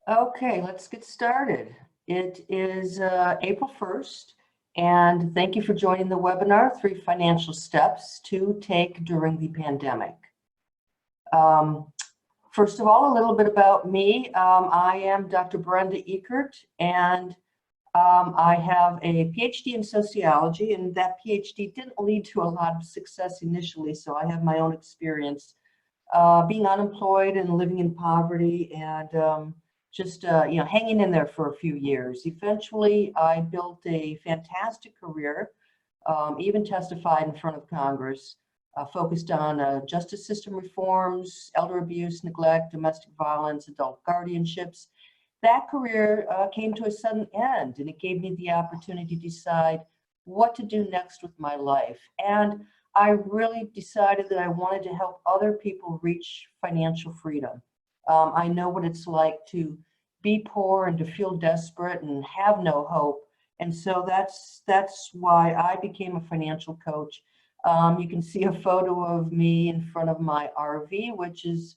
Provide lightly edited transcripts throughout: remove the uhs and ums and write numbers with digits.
Okay, let's get started. It is April 1st, and thank you for joining the webinar, 3 Financial Steps to Take During the Pandemic. Um, First of all, a little bit about me. I am Dr. Brenda Eckhart, and I have a PhD in sociology, and that PhD didn't lead to a lot of success initially, so I have my own experience being unemployed and living in poverty and just hanging in there for a few years. Eventually, I built a fantastic career, even testified in front of Congress, focused on justice system reforms, elder abuse, neglect, domestic violence, adult guardianships. That career came to a sudden end, and it gave me the opportunity to decide what to do next with my life. And I really decided that I wanted to help other people reach financial freedom. I know what it's like to be poor and to feel desperate and have no hope. And so that's why I became a financial coach. You can see a photo of me in front of my RV, which is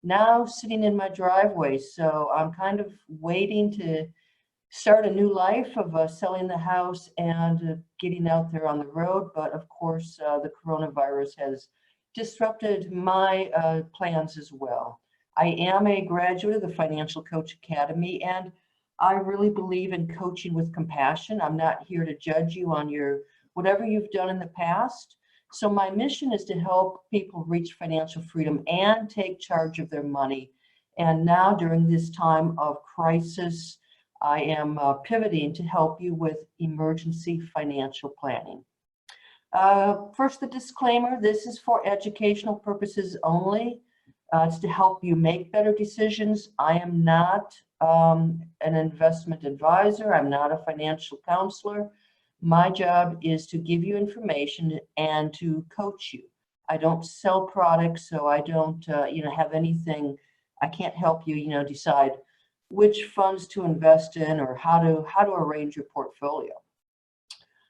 now sitting in my driveway. So I'm kind of waiting to start a new life of selling the house and getting out there on the road. But of course, the coronavirus has disrupted my plans as well. I am a graduate of the Financial Coach Academy, and I really believe in coaching with compassion. I'm not here to judge you on your whatever you've done in the past. So my mission is to help people reach financial freedom and take charge of their money. And now during this time of crisis, I am pivoting to help you with emergency financial planning. First, the disclaimer, this is for educational purposes only. It's to help you make better decisions. I am not an investment advisor. I'm not a financial counselor. My job is to give you information and to coach you. I don't sell products, so I don't have anything. I can't help you, decide which funds to invest in or how to arrange your portfolio.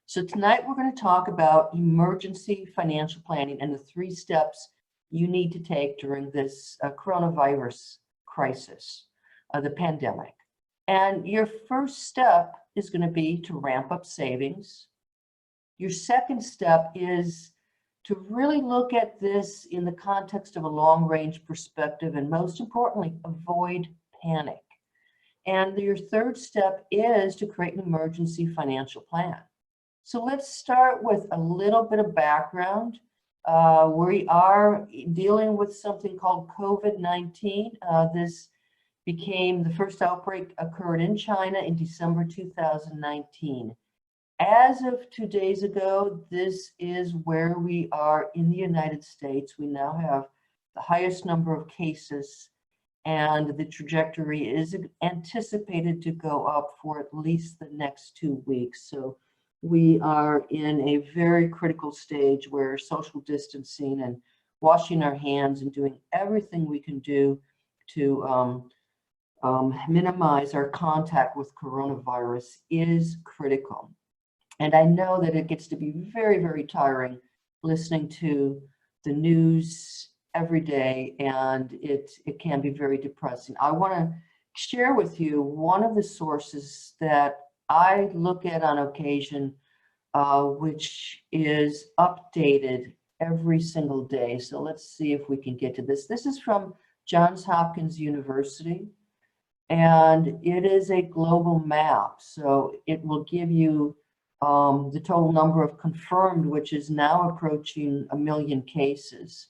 So tonight we're going to talk about emergency financial planning and the 3 steps you need to take during this coronavirus crisis, the pandemic. And your first step is going to be to ramp up savings. Your second step is to really look at this in the context of a long-range perspective, and most importantly, avoid panic. And your third step is to create an emergency financial plan. So let's start with a little bit of background. We are dealing with something called COVID-19. This became, the first outbreak occurred in China in December 2019. As of 2 days ago, this is where we are in the United States. We now have the highest number of cases, and the trajectory is anticipated to go up for at least the next 2 weeks. So we are in a very critical stage where social distancing and washing our hands and doing everything we can do to minimize our contact with coronavirus is critical. And I know that it gets to be very, very tiring listening to the news every day, and it can be very depressing. I want to share with you one of the sources that I look at on occasion, which is updated every single day. So let's see if we can get to this. This is from Johns Hopkins University, and it is a global map. So it will give you the total number of confirmed, which is now approaching 1 million cases.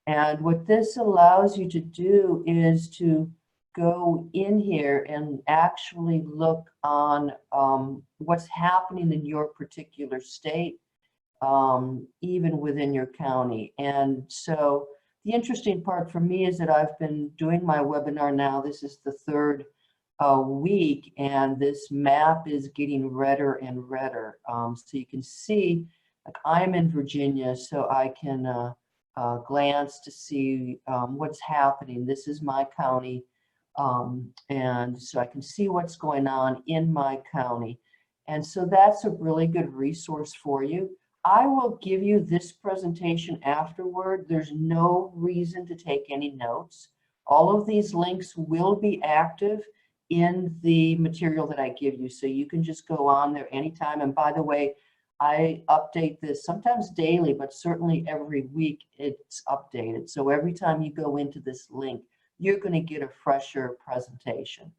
And what this allows you to do is to go in here and actually look on what's happening in your particular state, even within your county. And so the interesting part for me is that I've been doing my webinar now. This is the 3rd week, and this map is getting redder and redder. So you can see, like, I'm in Virginia, so I can glance to see what's happening. This is my county, and so I can see what's going on in my county. And so that's a really good resource for you. I will give you this presentation afterward. There's no reason to take any notes. All of these links will be active in the material that I give you. So you can just go on there anytime. And by the way, I update this sometimes daily, but certainly every week it's updated. So every time you go into this link, you're going to get a fresher presentation.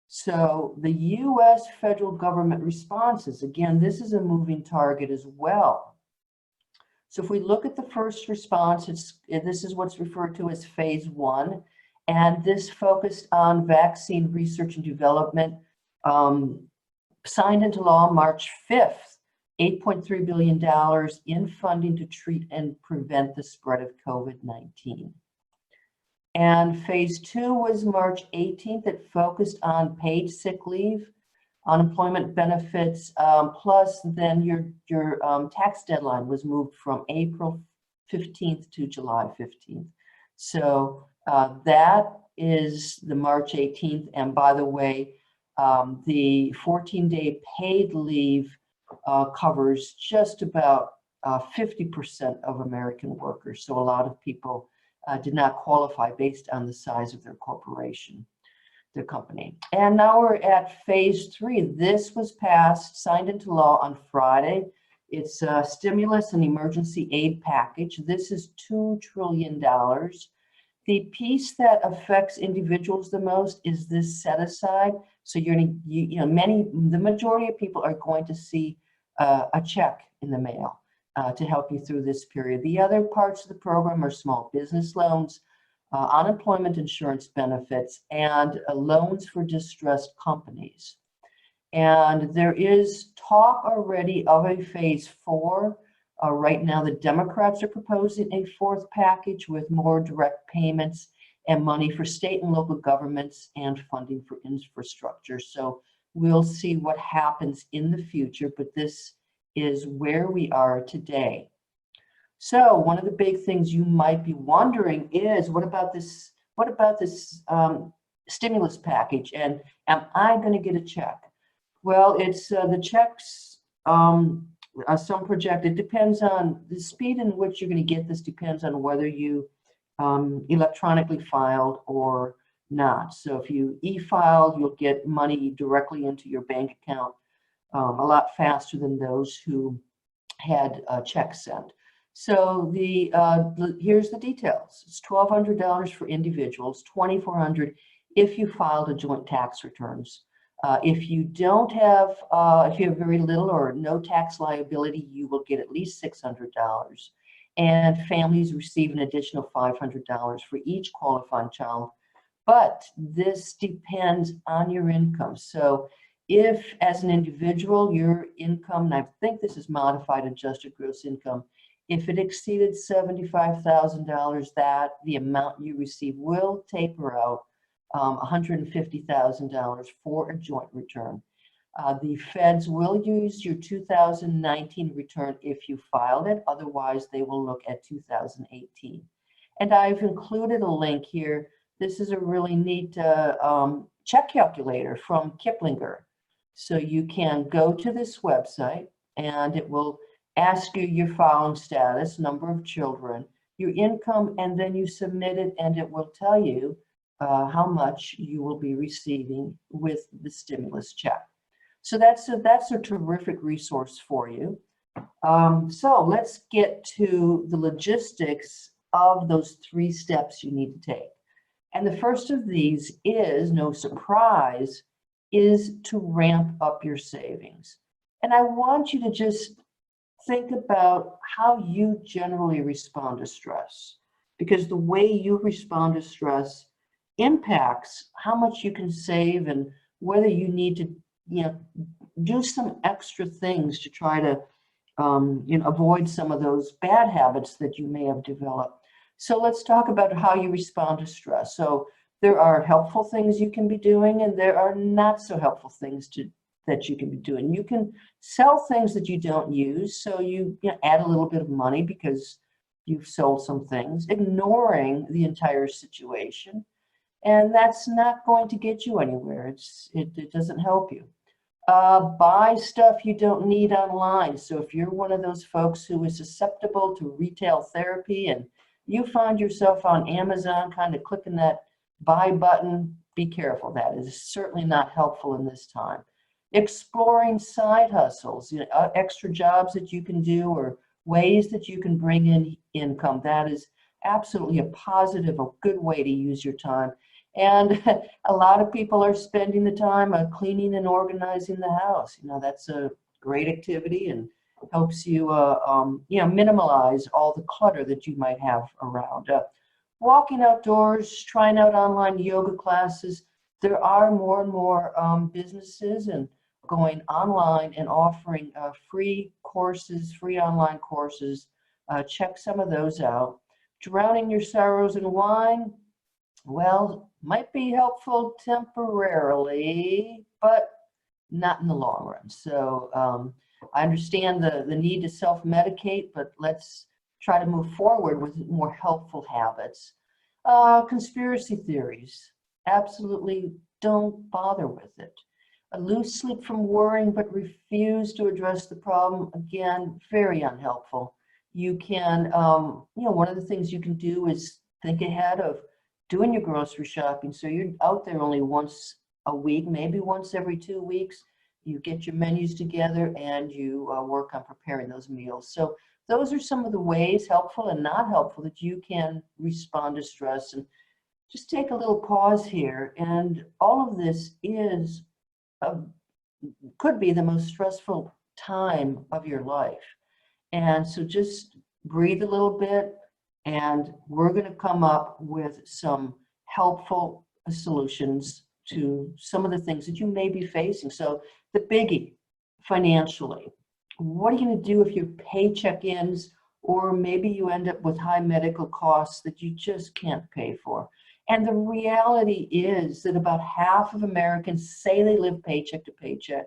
So the U.S. federal government responses, again, this is a moving target as well. So if we look at the first response, this is what's referred to as phase 1, and this focused on vaccine research and development, signed into law March 5th, $8.3 billion in funding to treat and prevent the spread of COVID-19. And phase 2 was March 18th. It focused on paid sick leave, unemployment benefits, plus then your tax deadline was moved from April 15th to July 15th. So that is the March 18th. And by the way, the 14-day paid leave covers just about 50% of American workers. So a lot of people did not qualify based on the size of their corporation, their company. And now we're at phase 3. This was passed, signed into law on Friday. It's a stimulus and emergency aid package. This is $2 trillion. The piece that affects individuals the most is this set aside. So the majority of people are going to see a check in the mail to help you through this period. The other parts of the program are small business loans, unemployment insurance benefits, and loans for distressed companies. And there is talk already of a phase 4. Right now, the Democrats are proposing a 4th package with more direct payments and money for state and local governments and funding for infrastructure. So we'll see what happens in the future, but this is where we are today. So one of the big things you might be wondering is, what about this stimulus package, and am I going to get a check? Well, it's the checks, some project, it depends on the speed in which you're going to get this, depends on whether you electronically filed or not. So if you e-filed, you'll get money directly into your bank account a lot faster than those who had checks sent. So here's the details. It's $1,200 for individuals, $2,400 if you filed a joint tax returns. If you don't have, if you have very little or no tax liability, you will get at least $600. And families receive an additional $500 for each qualifying child. But this depends on your income. So if, as an individual, your income, and I think this is modified adjusted gross income, if it exceeded $75,000, that the amount you receive will taper out $150,000 for a joint return. The feds will use your 2019 return if you filed it. Otherwise, they will look at 2018. And I've included a link here. This is a really neat check calculator from Kiplinger. So you can go to this website and it will ask you your filing status, number of children, your income, and then you submit it and it will tell you how much you will be receiving with the stimulus check. So that's a terrific resource for you. So let's get to the logistics of those 3 steps you need to take. And the first of these is, no surprise, is to ramp up your savings. And I want you to just think about how you generally respond to stress, because the way you respond to stress impacts how much you can save and whether you need to do some extra things to try to avoid some of those bad habits that you may have developed. So let's talk about how you respond to stress. So there are helpful things you can be doing, and there are not so helpful things that you can be doing. You can sell things that you don't use, so you add a little bit of money because you've sold some things, ignoring the entire situation. And that's not going to get you anywhere. It doesn't help you. Buy stuff you don't need online. So if you're one of those folks who is susceptible to retail therapy and you find yourself on Amazon kind of clicking that buy button be careful. That is certainly not helpful in this time. Exploring side hustles, extra jobs that you can do or ways that you can bring in income. That is absolutely a positive, a good way to use your time. And a lot of people are spending the time cleaning and organizing the house. That's a great activity and helps you, minimize all the clutter that you might have around. Walking outdoors, trying out online yoga classes. There are more and more businesses and going online and offering free courses, free online courses. Check some of those out. Drowning your sorrows in wine, well, might be helpful temporarily, but not in the long run. So I understand the need to self-medicate, but let's try to move forward with more helpful habits. Conspiracy theories, absolutely don't bother with it. Lose sleep from worrying, but refuse to address the problem. Again, very unhelpful. You can, one of the things you can do is think ahead of doing your grocery shopping. So you're out there only once a week, maybe once every 2 weeks. You get your menus together and you work on preparing those meals. So those are some of the ways, helpful and not helpful, that you can respond to stress. And just take a little pause here. And all of this could be the most stressful time of your life. And so just breathe a little bit, and we're going to come up with some helpful solutions to some of the things that you may be facing. So the biggie, financially, what are you going to do if your paycheck ends, or maybe you end up with high medical costs that you just can't pay for? And the reality is that about half of Americans say they live paycheck to paycheck.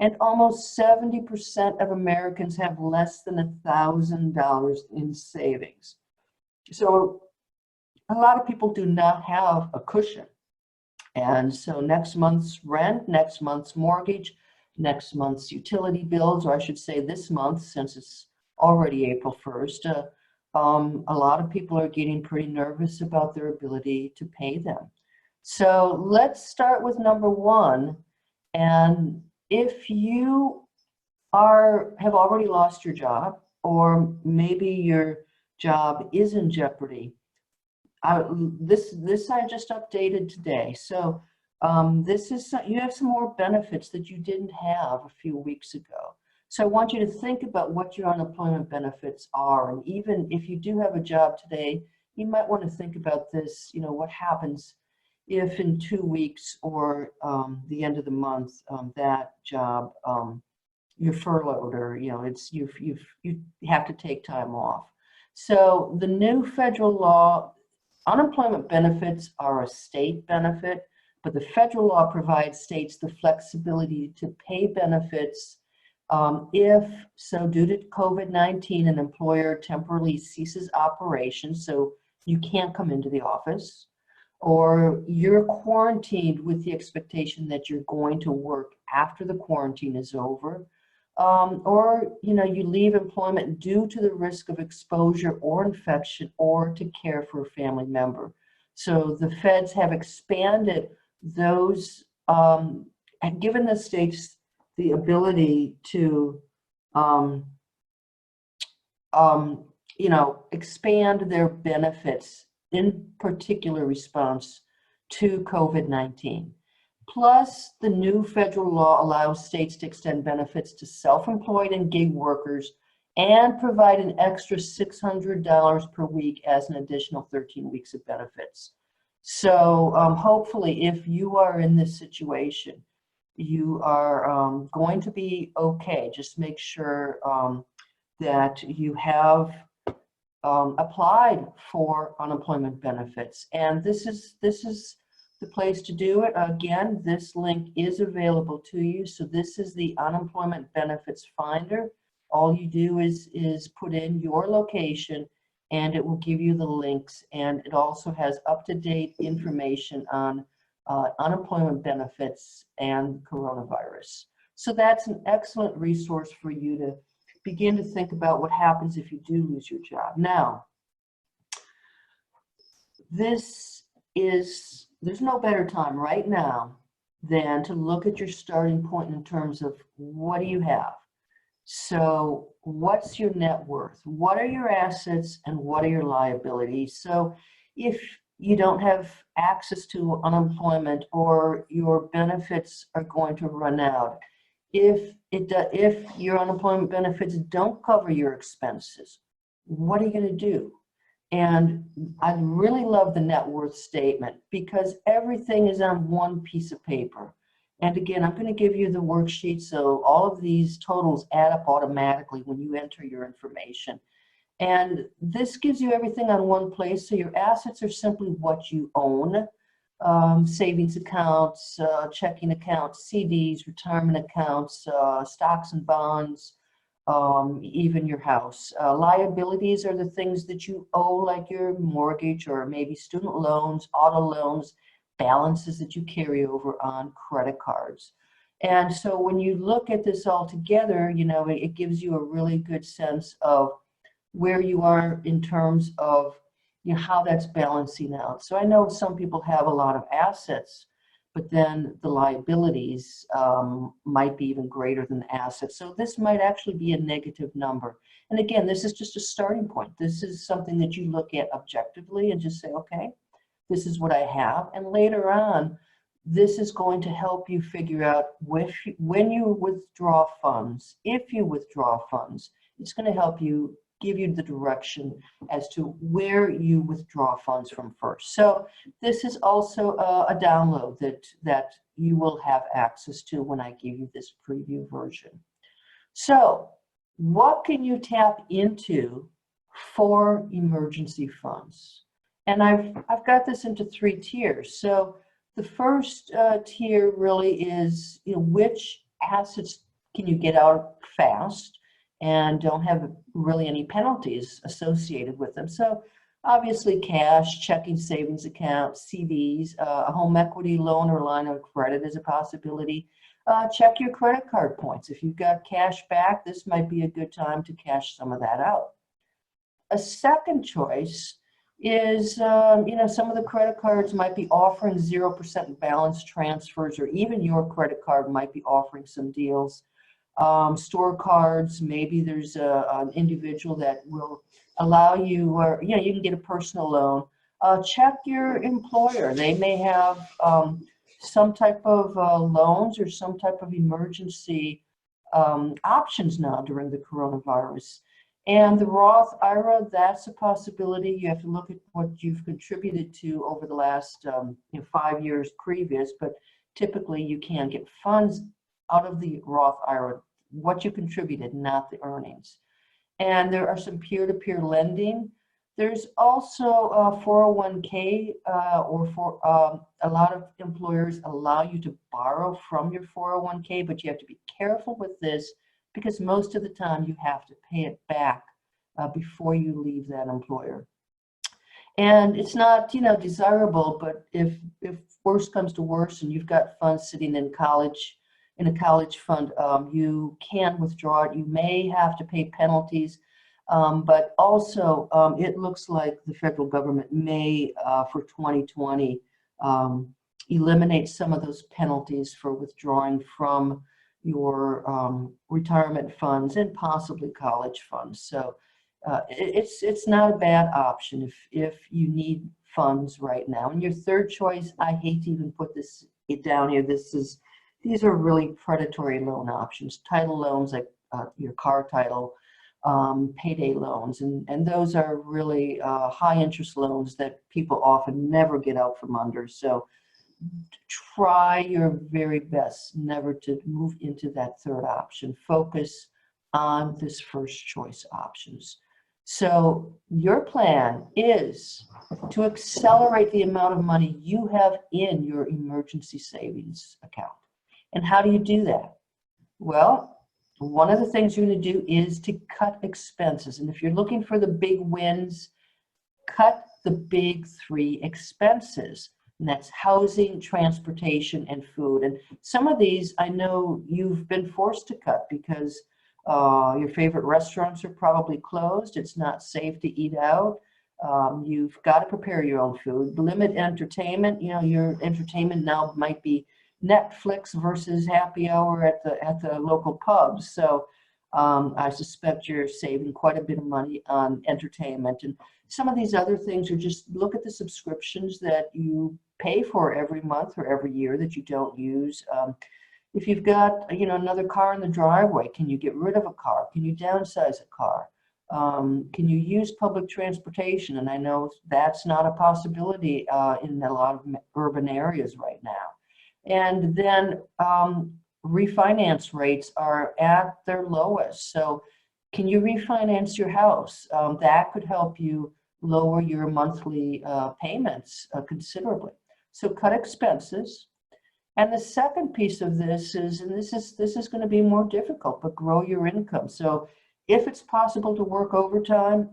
And almost 70% of Americans have less than $1,000 in savings. So a lot of people do not have a cushion. And so next month's rent, next month's mortgage, next month's utility bills, or I should say this month, since it's already April 1st, a lot of people are getting pretty nervous about their ability to pay them. So let's start with number one. And if you have already lost your job, or maybe your job is in jeopardy, this I just updated today. So you have some more benefits that you didn't have a few weeks ago. So I want you to think about what your unemployment benefits are. And even if you do have a job today, you might want to think about this, what happens if in 2 weeks or the end of the month, that job, you're furloughed, or you have to take time off. So the new federal law, unemployment benefits are a state benefit, but the federal law provides states the flexibility to pay benefits if, so due to COVID-19, an employer temporarily ceases operations, so you can't come into the office, or you're quarantined with the expectation that you're going to work after the quarantine is over, or you leave employment due to the risk of exposure or infection, or to care for a family member. So the feds have expanded those, and given the states the ability to expand their benefits in particular response to COVID-19. Plus, the new federal law allows states to extend benefits to self-employed and gig workers and provide an extra $600 per week as an additional 13 weeks of benefits. So hopefully, if you are in this situation, you are going to be okay. Just make sure that you have applied for unemployment benefits. And this is the place to do it. Again, this link is available to you. So this is the Unemployment Benefits Finder. All you do is put in your location, and it will give you the links. And it also has up-to-date information on unemployment benefits and coronavirus. So that's an excellent resource for you to begin to think about what happens if you do lose your job. Now, this is there's no better time right now than to look at your starting point in terms of what do you have? So what's your net worth? What are your assets and what are your liabilities? So if you don't have access to unemployment or your benefits are going to run out, if your unemployment benefits don't cover your expenses, what are you going to do? And I really love the net worth statement because everything is on one piece of paper. And again, I'm going to give you the worksheet so all of these totals add up automatically when you enter your information. And this gives you everything on one place. So your assets are simply what you own, savings accounts, checking accounts, CDs, retirement accounts, stocks and bonds, even your house. Liabilities are the things that you owe, like your mortgage or maybe student loans, auto loans, balances that you carry over on credit cards. And so when you look at this all together, you know, it gives you a really good sense of where you are in terms of, you know, how that's balancing out. So I know some people have a lot of assets, but then the liabilities might be even greater than the assets. So this might actually be a negative number. And again, this is just a starting point. This is something that you look at objectively and just say, okay, this is what I have. And later on, this is going to help you figure out when you withdraw funds, if you withdraw funds, it's going to help you give you the direction as to where you withdraw funds from first. So this is also a download that you will have access to when I give you this preview version. So what can you tap into for emergency funds? And I've got this into 3 tiers. So the first tier really is, you know, which assets can you get out fast and don't have really any penalties associated with them. So obviously cash, checking savings account, CDs, a home equity loan or line of credit is a possibility. Check your credit card points. If you've got cash back, this might be a good time to cash some of that out. A second choice is, you know, some of the credit cards might be offering 0% balance transfers, or even your credit card might be offering some deals. Store cards, maybe there's an individual that will allow you, or you know, you can get a personal loan. Check your employer. They may have some type of loans or some type of emergency options now during the coronavirus. And the Roth IRA, that's a possibility. You have to look at what you've contributed to over the last you know, 5 years previous, but typically you can get funds out of the Roth IRA, what you contributed, not the earnings. And there are some peer-to-peer lending. There's also 401k, or for a lot of employers allow you to borrow from your 401k, but you have to be careful with this because most of the time you have to pay it back before you leave that employer. And it's not, you know, desirable, but if worse comes to worse and you've got funds sitting in a college fund, you can withdraw it. You may have to pay penalties, but also it looks like the federal government may, for 2020, eliminate some of those penalties for withdrawing from your retirement funds and possibly college funds. So it's not a bad option if you need funds right now. And your third choice, I hate to even put this down here. These are really predatory loan options, title loans like your car title, payday loans, and those are really high interest loans that people often never get out from under. So try your very best never to move into that third option. Focus on this first choice options. So your plan is to accelerate the amount of money you have in your emergency savings account. And how do you do that? Well, one of the things you're going to do is to cut expenses. And if you're looking for the big wins, cut the big 3 expenses. And that's housing, transportation, and food. And some of these I know you've been forced to cut because your favorite restaurants are probably closed. It's not safe to eat out. You've got to prepare your own food. Limit entertainment. You know, your entertainment now might be Netflix versus happy hour at the local pubs. So I suspect you're saving quite a bit of money on entertainment. And some of these other things are just look at the subscriptions that you pay for every month or every year that you don't use. If you've got, you know, another car in the driveway, can you get rid of a car? Can you downsize a car? Can you use public transportation? And I know that's not a possibility in a lot of urban areas right now. And then refinance rates are at their lowest. So can you refinance your house? That could help you lower your monthly payments considerably. So cut expenses. And the second piece of this is, and this is going to be more difficult, but grow your income. So if it's possible to work overtime,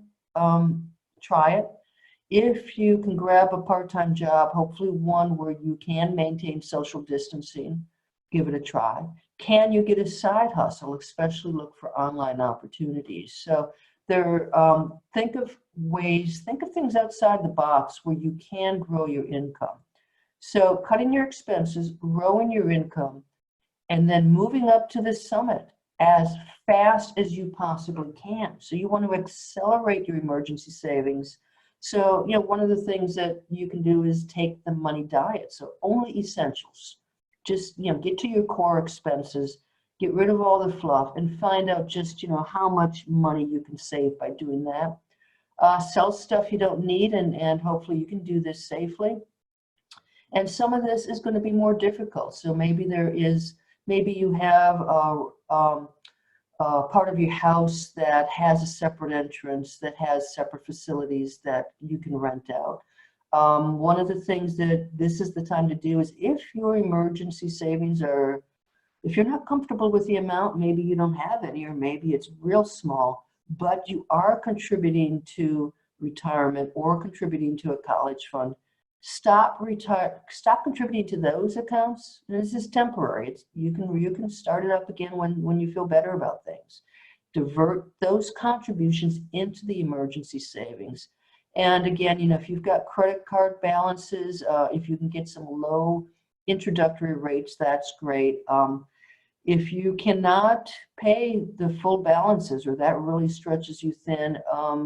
try it. If you can grab a part-time job, hopefully one where you can maintain social distancing, give it a try. Can you get a side hustle? Especially look for online opportunities. So think of things outside the box where you can grow your income. So cutting your expenses, growing your income, and then moving up to the summit as fast as you possibly can. So you want to accelerate your emergency savings. So, you know, one of the things that you can do is take the money diet. So only essentials. Just, you know, get to your core expenses, get rid of all the fluff, and find out just, you know, how much money you can save by doing that. Sell stuff you don't need, and hopefully you can do this safely. And some of this is going to be more difficult. So maybe you have part of your house that has a separate entrance, that has separate facilities that you can rent out. One of the things that this is the time to do is if your emergency savings if you're not comfortable with the amount, maybe you don't have any, or maybe it's real small, but you are contributing to retirement or contributing to a college fund. Stop contributing to those accounts. And this is temporary. You can start it up again when you feel better about things. Divert those contributions into the emergency savings. And again, you know, if you've got credit card balances, if you can get some low introductory rates, that's great. If you cannot pay the full balances, or that really stretches you thin,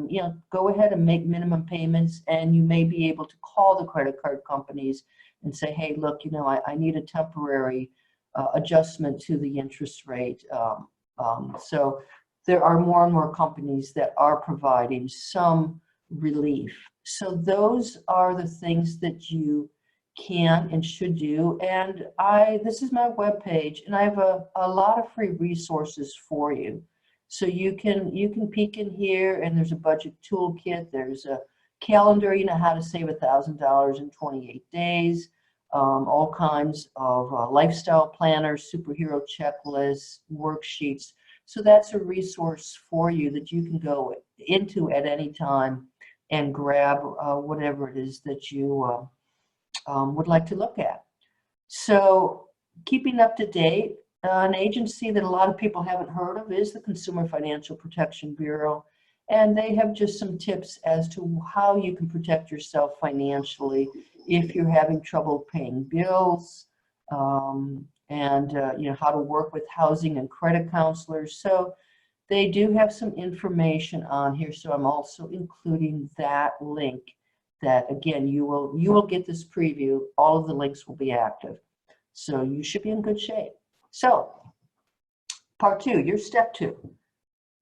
you know, go ahead and make minimum payments, and you may be able to call the credit card companies and say, hey, look, you know, I need a temporary adjustment to the interest rate. So there are more and more companies that are providing some relief. So those are the things that you can and should do. And this is my webpage, and I have a lot of free resources for you. So you can peek in here, and there's a budget toolkit, there's a calendar, you know, how to save $1,000 in 28 days, all kinds of lifestyle planners, superhero checklists, worksheets. So that's a resource for you that you can go into at any time and grab whatever it is that you would like to look at. So keeping up to date, an agency that a lot of people haven't heard of is the Consumer Financial Protection Bureau. And they have just some tips as to how you can protect yourself financially if you're having trouble paying bills, and you know, how to work with housing and credit counselors. So they do have some information on here. So I'm also including that link. That again, you will get this preview. All of the links will be active. So you should be in good shape. So part 2, your step 2,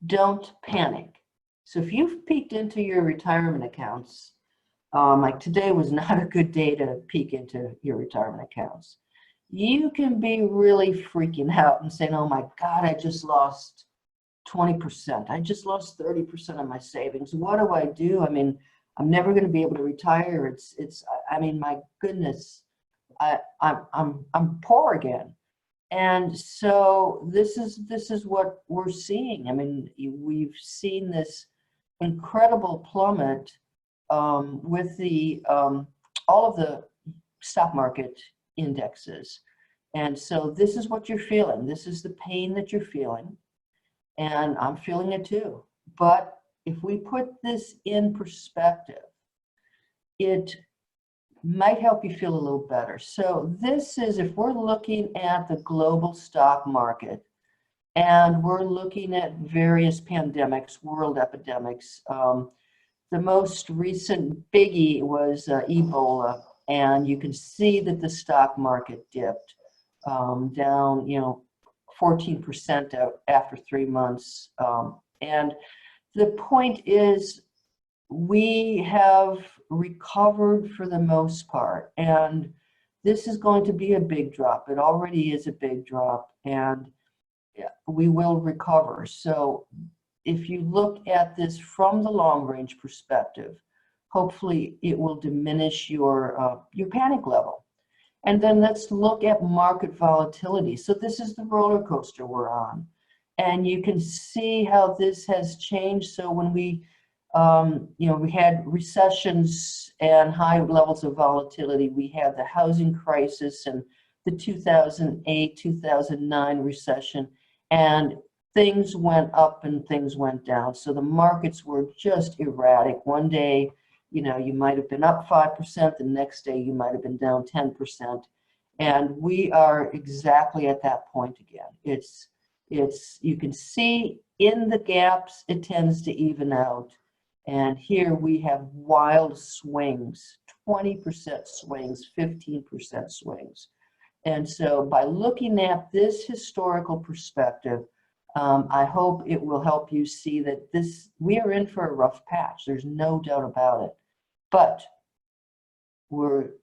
don't panic. So if you've peeked into your retirement accounts, like today was not a good day to peek into your retirement accounts. You can be really freaking out and saying, oh my God, I just lost 20%. I just lost 30% of my savings. What do I do? I mean, I'm never going to be able to retire. I mean, my goodness, I'm poor again. And so this is what we're seeing. I mean, we've seen this incredible plummet with all of the stock market indexes. And so this is what you're feeling. This is the pain that you're feeling. And I'm feeling it too. But if we put this in perspective, it might help you feel a little better. So this is, if we're looking at the global stock market and we're looking at various pandemics, world epidemics, the most recent biggie was Ebola, and you can see that the stock market dipped down, 14% after 3 months. And the point is, we have recovered for the most part, and this is going to be a big drop. It already is a big drop, and we will recover. So if you look at this from the long range perspective, hopefully it will diminish your panic level. And then let's look at market volatility. So this is the roller coaster we're on, and you can see how this has changed. So when we we had recessions and high levels of volatility. We had the housing crisis and the 2008, 2009 recession, and things went up and things went down. So the markets were just erratic. One day, you might have been up 5%, the next day you might have been down 10%. And we are exactly at that point again. You can see in the gaps, it tends to even out. And here we have wild swings, 20% swings, 15% swings. And so by looking at this historical perspective, I hope it will help you see that we are in for a rough patch. There's no doubt about it. But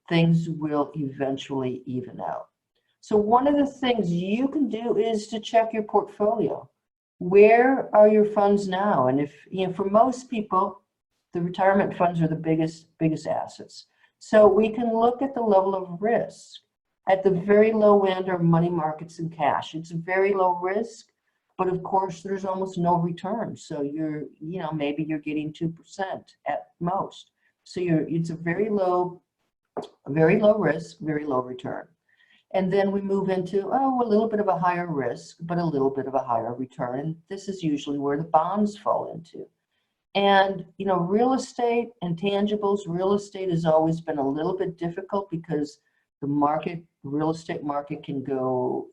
things will eventually even out. So one of the things you can do is to check your portfolio. Where are your funds now? And if, for most people, the retirement funds are the biggest assets. So we can look at the level of risk. At the very low end are money markets and cash. It's very low risk, but of course there's almost no return. So maybe you're getting 2% at most. So it's a very low risk, very low return. And then we move into, a little bit of a higher risk, but a little bit of a higher return. And this is usually where the bonds fall into. And, real estate, intangibles, real estate has always been a little bit difficult because the real estate market can go,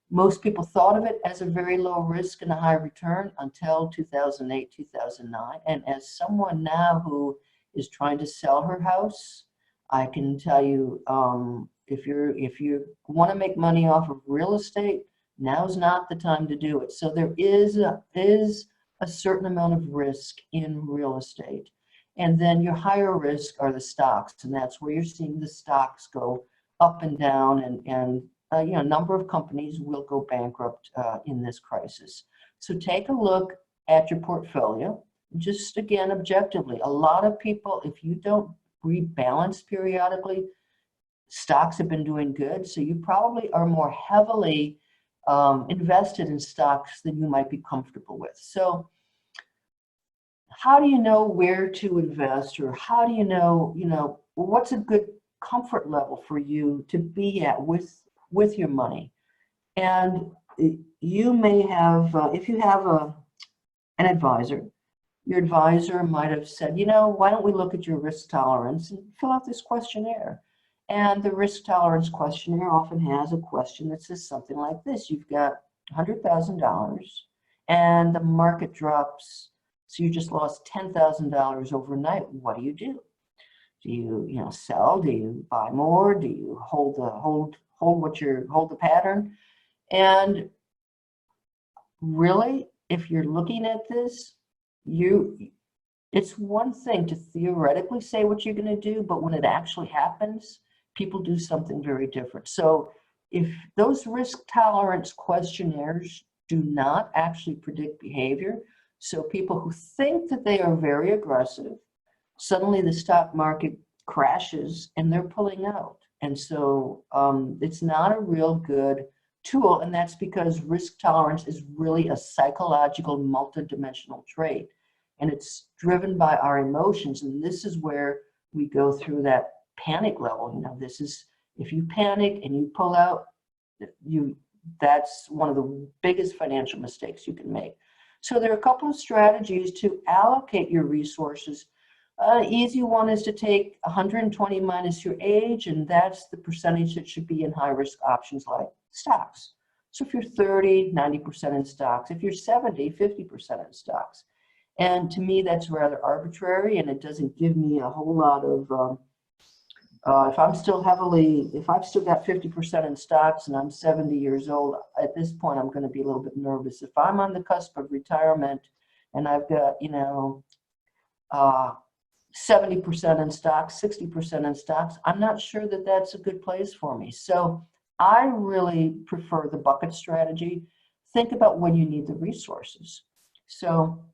most people thought of it as a very low risk and a high return until 2008, 2009. And as someone now who is trying to sell her house, I can tell you, if you want to make money off of real estate, now's not the time to do it. So there is a certain amount of risk in real estate. And then your higher risk are the stocks, and that's where you're seeing the stocks go up and down, and a number of companies will go bankrupt in this crisis. So take a look at your portfolio, just again, objectively. A lot of people, if you don't rebalance periodically, stocks have been doing good, so you probably are more heavily invested in stocks than you might be comfortable with. So how do you know where to invest, or how do you know, what's a good comfort level for you to be at with your money? And you may have, if you have an advisor, your advisor might have said, why don't we look at your risk tolerance and fill out this questionnaire? And the risk tolerance questionnaire often has a question that says something like this: you've got $100,000 and the market drops, so you just lost $10,000 overnight. What do you do? Do you sell? Do you buy more? Do you hold the pattern? And really, if you're looking at this, it's one thing to theoretically say what you're going to do, but when it actually happens, people do something very different. So if those risk tolerance questionnaires do not actually predict behavior, so people who think that they are very aggressive, suddenly the stock market crashes and they're pulling out. And so it's not a real good tool, and that's because risk tolerance is really a psychological, multidimensional trait, and it's driven by our emotions. And this is where we go through that panic level. This is, if you panic and you pull out, that's one of the biggest financial mistakes you can make. So there are a couple of strategies to allocate your resources. Easy one is to take 120 minus your age, and that's the percentage that should be in high-risk options like stocks. So if you're 30, 90% in stocks. If you're 70, 50% in stocks. And to me, that's rather arbitrary, and it doesn't give me a whole lot of, if I've still got 50% in stocks and I'm 70 years old, at this point, I'm going to be a little bit nervous. If I'm on the cusp of retirement and I've got, 70% in stocks, 60% in stocks, I'm not sure that that's a good place for me. So I really prefer the bucket strategy. Think about when you need the resources. So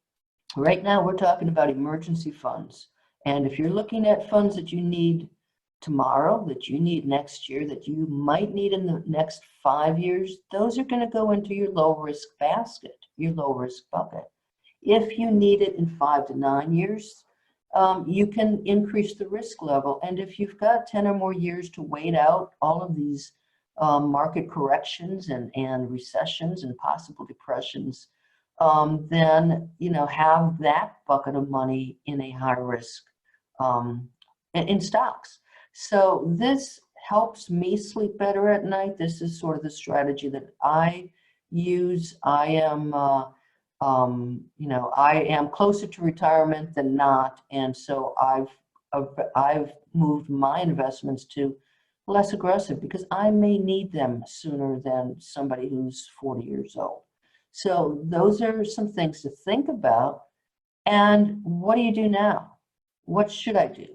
right now we're talking about emergency funds. And if you're looking at funds that you need tomorrow, that you need next year, that you might need in the next 5 years, those are going to go into your low risk basket, your low risk bucket. If you need it in 5 to 9 years, you can increase the risk level. And if you've got 10 or more years to wait out all of these market corrections and recessions and possible depressions, then have that bucket of money in a high risk in stocks. So this helps me sleep better at night. This is sort of the strategy that I use. I am I am closer to retirement than not, and so I've moved my investments to less aggressive because I may need them sooner than somebody who's 40 years old. So those are some things to think about. And what do you do now? What should I do?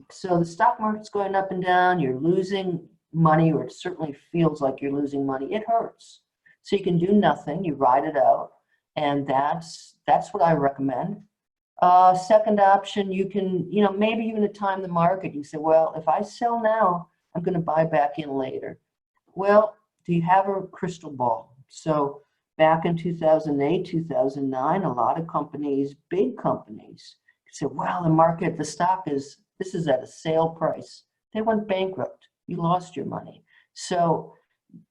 So the stock market's going up and down, you're losing money, or it certainly feels like you're losing money. It hurts. So you can do nothing, you ride it out, and that's what I recommend. Second option, you can, maybe you're going to time the market. You say, well, if I sell now, I'm going to buy back in later. Well, do you have a crystal ball? So back in 2008, 2009, a lot of companies, big companies, said, well, this is at a sale price. They went bankrupt. You lost your money. So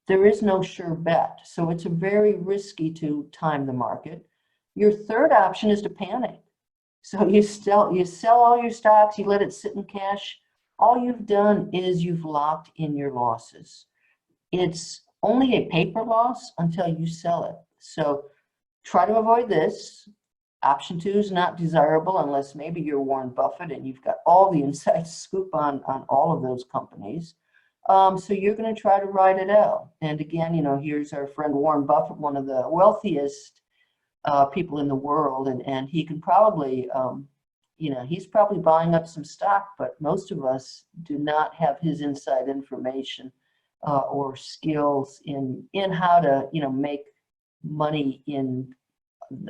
there is no sure bet. So it's very risky to time the market. Your third option is to panic. So you sell all your stocks, you let it sit in cash. All you've done is you've locked in your losses. It's only a paper loss until you sell it. So try to avoid this. Option 2 is not desirable unless maybe you're Warren Buffett and you've got all the inside scoop on all of those companies. So you're going to try to ride it out. And again, here's our friend Warren Buffett, one of the wealthiest people in the world, and he can probably, he's probably buying up some stock, but most of us do not have his inside information or skills in how to, make money in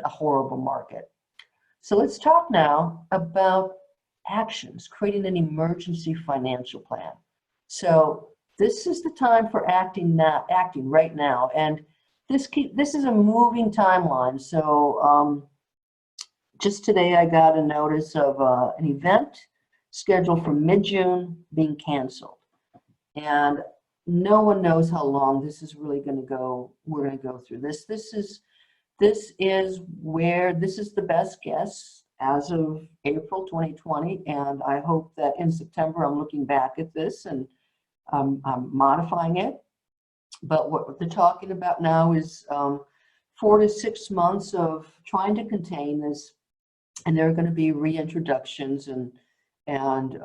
a horrible market. So let's talk now about actions, creating an emergency financial plan. So this is the time for acting right now, and this is a moving timeline. So just today I got a notice of an event scheduled for mid-June being canceled, and no one knows how long this is really going to go. We're going to go through this. This is the best guess as of April 2020, and I hope that in September I'm looking back at this and I'm modifying it. But what they're talking about now is 4 to 6 months of trying to contain this, and there are going to be reintroductions and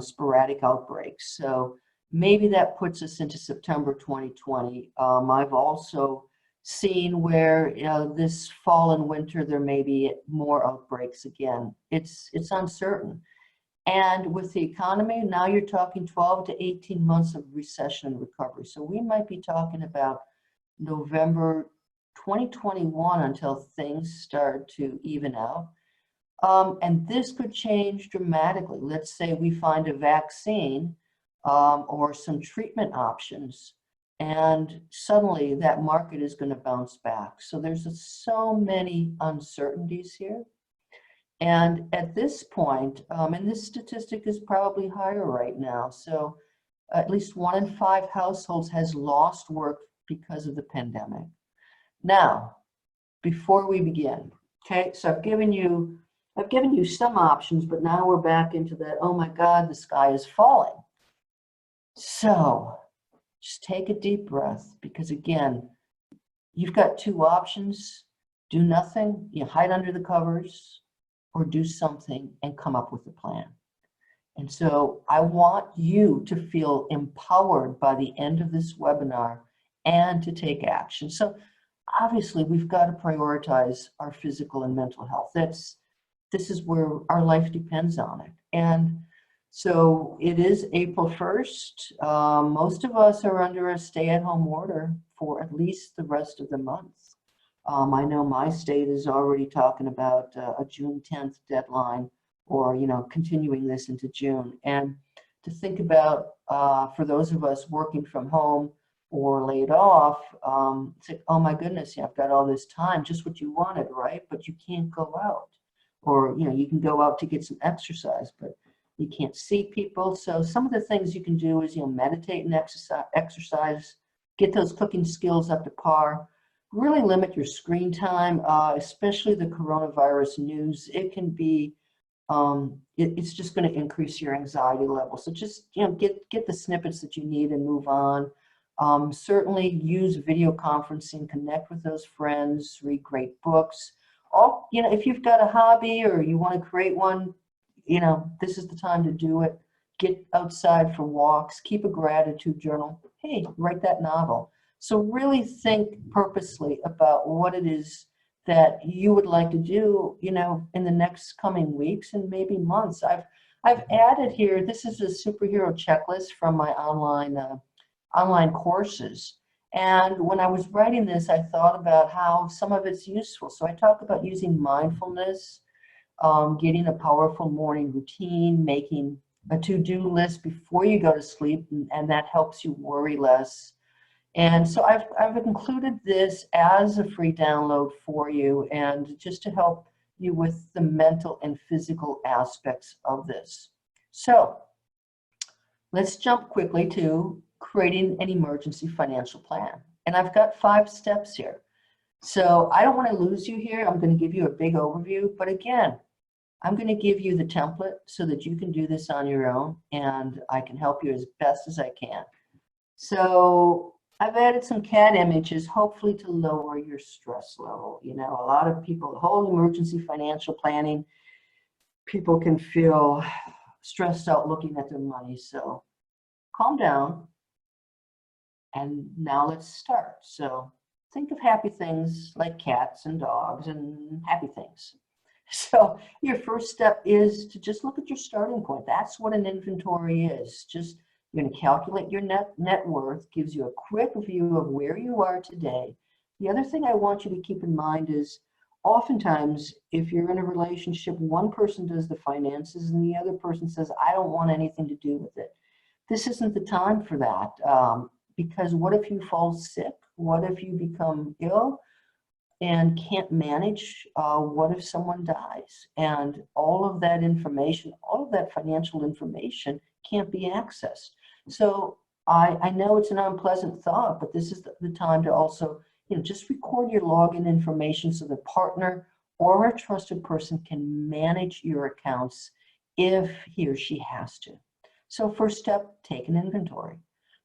sporadic outbreaks. So maybe that puts us into September 2020. I've also seen where this fall and winter there may be more outbreaks again. It's uncertain. And with the economy, now you're talking 12 to 18 months of recession and recovery. So we might be talking about November 2021 until things start to even out. And this could change dramatically. Let's say we find a vaccine or some treatment options, and suddenly that market is going to bounce back. So there's so many uncertainties here. And at this point, and this statistic is probably higher right now, so at least 1 in 5 households has lost work because of the pandemic. Now, before we begin, Okay, so I've given you some options, but now we're back into that, oh my God, the sky is falling. So just take a deep breath, because again, you've got two options: do nothing, you hide under the covers, or do something and come up with a plan. And so I want you to feel empowered by the end of this webinar and to take action. So obviously we've got to prioritize our physical and mental health. This is where our life depends on it. And so it is April 1st. Most of us are under a stay-at-home order for at least the rest of the month. I know my state is already talking about a June 10th deadline, or continuing this into June. And to think about, for those of us working from home or laid off, it's like, oh my goodness, I've got all this time, just what you wanted, right? But you can't go out. Or you can go out to get some exercise, but you can't see people. So some of the things you can do is meditate and exercise, get those cooking skills up to par, really limit your screen time, especially the coronavirus news. It can be it's just going to increase your anxiety level. So just get the snippets that you need and move on. Certainly use video conferencing, connect with those friends, read great books. If you've got a hobby or you want to create one, this is the time to do it. Get outside for walks, keep a gratitude journal. Hey, write that novel. So really think purposely about what it is that you would like to do, in the next coming weeks and maybe months. I've added here, this is a superhero checklist from my online courses. And when I was writing this, I thought about how some of it's useful. So I talk about using mindfulness, getting a powerful morning routine, making a to-do list before you go to sleep, and that helps you worry less. And so I've included this as a free download for you, and just to help you with the mental and physical aspects of this. So let's jump quickly to creating an emergency financial plan. And I've got 5 steps here. So I don't want to lose you here. I'm going to give you a big overview, but again, I'm going to give you the template so that you can do this on your own, and I can help you as best as I can. So I've added some cat images, hopefully to lower your stress level. A lot of people, the whole emergency financial planning, people can feel stressed out looking at their money. So calm down. And now let's start. So think of happy things like cats and dogs and happy things. So your first step is to just look at your starting point. That's what an inventory is. You're going to calculate your net worth, gives you a quick view of where you are today. The other thing I want you to keep in mind is oftentimes if you're in a relationship, one person does the finances and the other person says, I don't want anything to do with it. This isn't the time for that, because what if you fall sick? What if you become ill and can't manage? What if someone dies? And all of that information, all of that financial information can't be accessed. So I know it's an unpleasant thought, but this is the time to also, just record your login information so the partner or a trusted person can manage your accounts if he or she has to. So first step, take an inventory.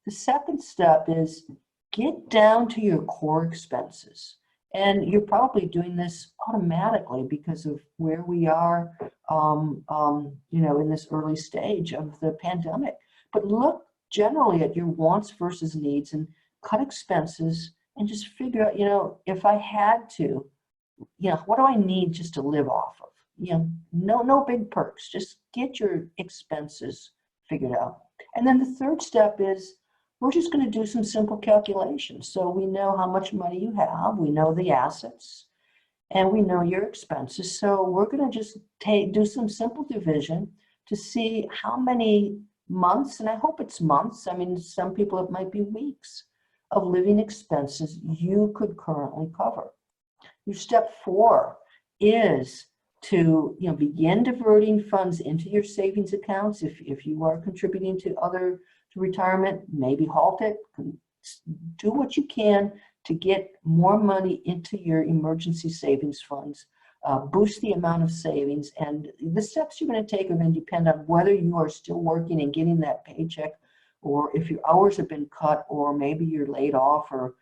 The second step is get down to your core expenses. And you're probably doing this automatically because of where we are, in this early stage of the pandemic. But look generally at your wants versus needs and cut expenses and just figure out, if I had to, what do I need just to live off of? No big perks. Just get your expenses figured out. And then the third step is we're just going to do some simple calculations. So we know how much money you have, we know the assets, and we know your expenses. So we're going to just do some simple division to see how many months, and I hope it's months, I mean, some people it might be weeks, of living expenses you could currently cover. Your step 4 is to begin diverting funds into your savings accounts. If you are contributing to retirement, maybe halt it. Do what you can to get more money into your emergency savings funds. boost the amount of savings. And the steps you're going to take are going to depend on whether you are still working and getting that paycheck, or if your hours have been cut, or maybe you're laid off or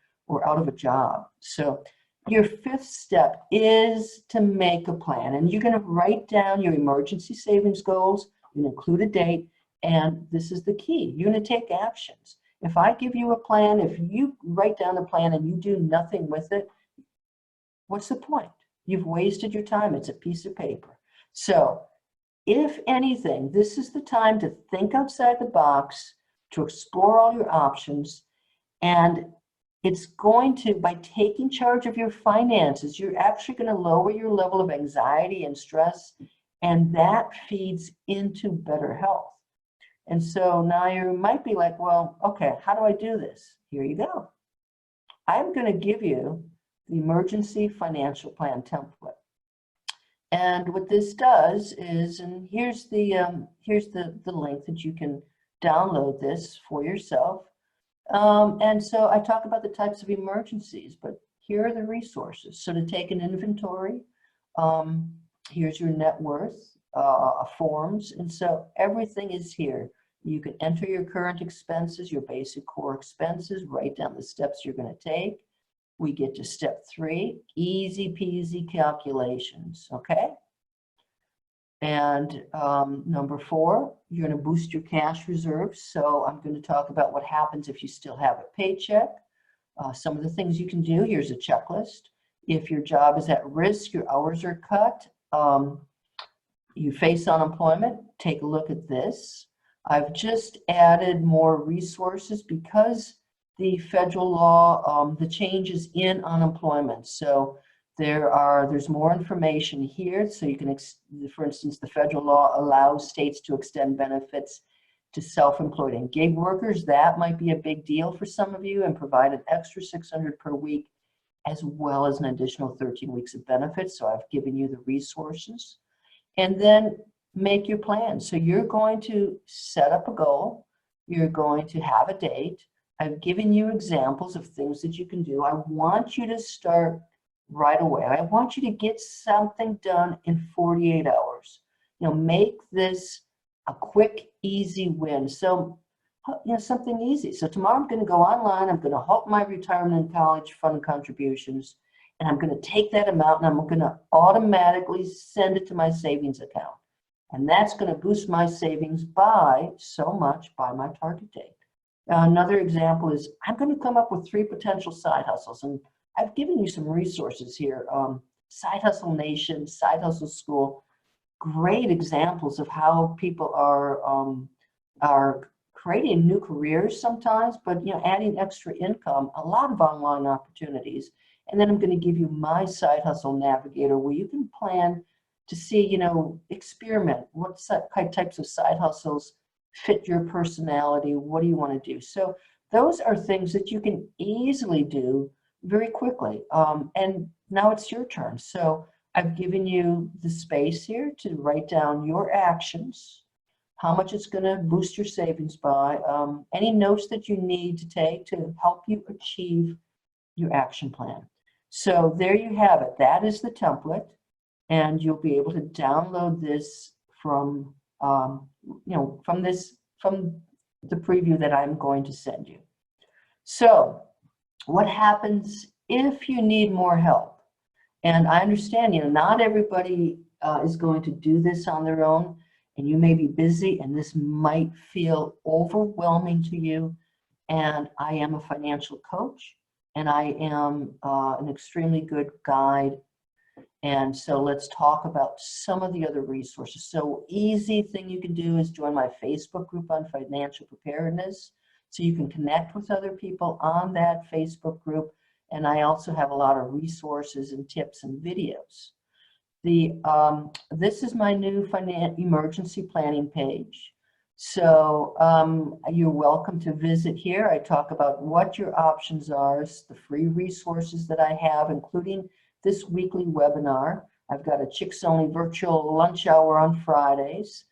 out of a job. So your fifth step is to make a plan, and you're going to write down your emergency savings goals. You include a date, and this is the key. You're going to take actions. If I give you a plan, if you write down a plan and you do nothing with it, what's the point? You've wasted your time. It's a piece of paper. So if anything, this is the time to think outside the box, to explore all your options, and it's going to, by taking charge of your finances, you're actually going to lower your level of anxiety and stress, and that feeds into better health. And so now you might be like, well, okay, how do I do this? Here you go. I'm going to give you the emergency financial plan template. And what this does is, and here's the link that you can download this for yourself. And so I talk about the types of emergencies, but here are the resources. So to take an inventory, here's your net worth, forms, and so everything is here. You can enter your current expenses, your basic core expenses, write down the steps you're going to take. We get to step 3, easy peasy calculations, okay? And number 4, you're going to boost your cash reserves. So I'm going to talk about what happens if you still have a paycheck. Some of the things you can do, here's a checklist. If your job is at risk, your hours are cut, you face unemployment, take a look at this. I've just added more resources because the federal law, the changes in unemployment. So there's more information here. So you can, for instance, the federal law allows states to extend benefits to self-employed and gig workers. That might be a big deal for some of you, and provide an extra $600 per week, as well as an additional 13 weeks of benefits. So I've given you the resources. And then make your plan. So you're going to set up a goal. You're going to have a date. I've given you examples of things that you can do. I want you to start right away. I want you to get something done in 48 hours. Make this a quick, easy win. So, something easy. So tomorrow I'm going to go online. I'm going to halt my retirement and college fund contributions, and I'm going to take that amount and I'm going to automatically send it to my savings account. And that's going to boost my savings by so much by my target date. Another example is I'm going to come up with 3 potential side hustles. And I've given you some resources here. Side Hustle Nation, Side Hustle School, great examples of how people are creating new careers sometimes, but adding extra income, a lot of online opportunities. And then I'm going to give you my Side Hustle Navigator, where you can plan to see, experiment what types of side hustles fit your personality. What do you want to do? So those are things that you can easily do very quickly. And now it's your turn. So I've given you the space here to write down your actions, how much it's going to boost your savings by, any notes that you need to take to help you achieve your action plan. So there you have it. That is the template. And you'll be able to download this from, from the preview that I'm going to send you. So what happens if you need more help? And I understand, not everybody is going to do this on their own, and you may be busy, and this might feel overwhelming to you. And I am a financial coach, and I am an extremely good guide. And so let's talk about some of the other resources. So easy thing you can do is join my Facebook group on financial preparedness. So you can connect with other people on that Facebook group. And I also have a lot of resources and tips and videos. This is my new emergency planning page. So you're welcome to visit here. I talk about what your options are, the free resources that I have, including this weekly webinar. I've got a Chicks Only virtual lunch hour on Fridays.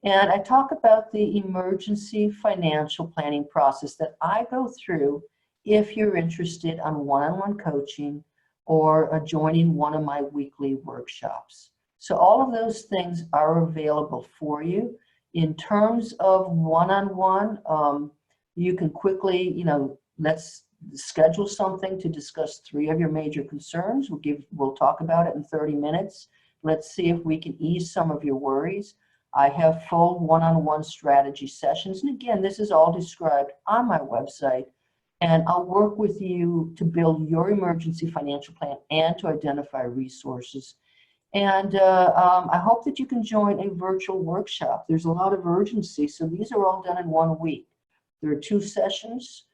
And I talk about the emergency financial planning process that I go through if you're interested on one-on-one coaching or joining one of my weekly workshops. So all of those things are available for you. In terms of one-on-one, you can quickly, let's schedule something to discuss 3 of your major concerns. We'll talk about it in 30 minutes. Let's see if we can ease some of your worries. I have full one-on-one strategy sessions. And again, this is all described on my website. And I'll work with you to build your emergency financial plan and to identify resources. And I hope that you can join a virtual workshop. There's a lot of urgency, so these are all done in 1 week. There are 2 sessions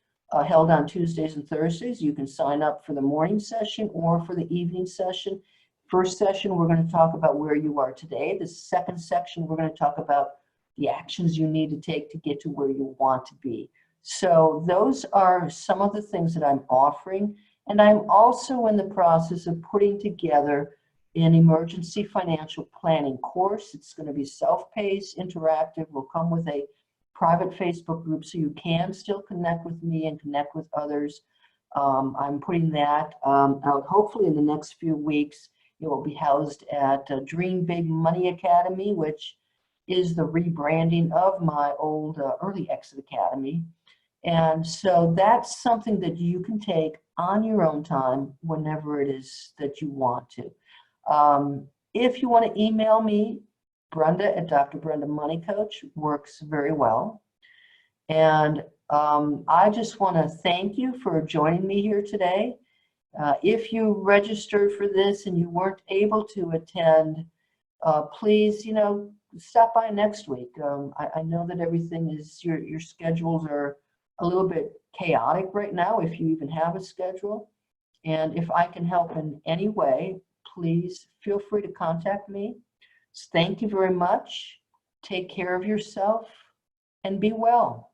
held on Tuesdays and Thursdays. You can sign up for the morning session or for the evening session. First session, we're going to talk about where you are today. The second section, we're going to talk about the actions you need to take to get to where you want to be. So those are some of the things that I'm offering. And I'm also in the process of putting together an emergency financial planning course. It's going to be self-paced, interactive. Will come with a private Facebook group so you can still connect with me and connect with others. I'm putting that out hopefully in the next few weeks. It will be housed at Dream Big Money Academy, which is the rebranding of my old Early Exit Academy. And so that's something that you can take on your own time whenever it is that you want to. If you want to email me, Brenda at Dr. Brenda Money Coach works very well. And I just want to thank you for joining me here today. If you registered for this and you weren't able to attend, please, stop by next week. I know that everything is, your schedules are a little bit chaotic right now, if you even have a schedule. And if I can help in any way, please feel free to contact me. Thank you very much. Take care of yourself and be well.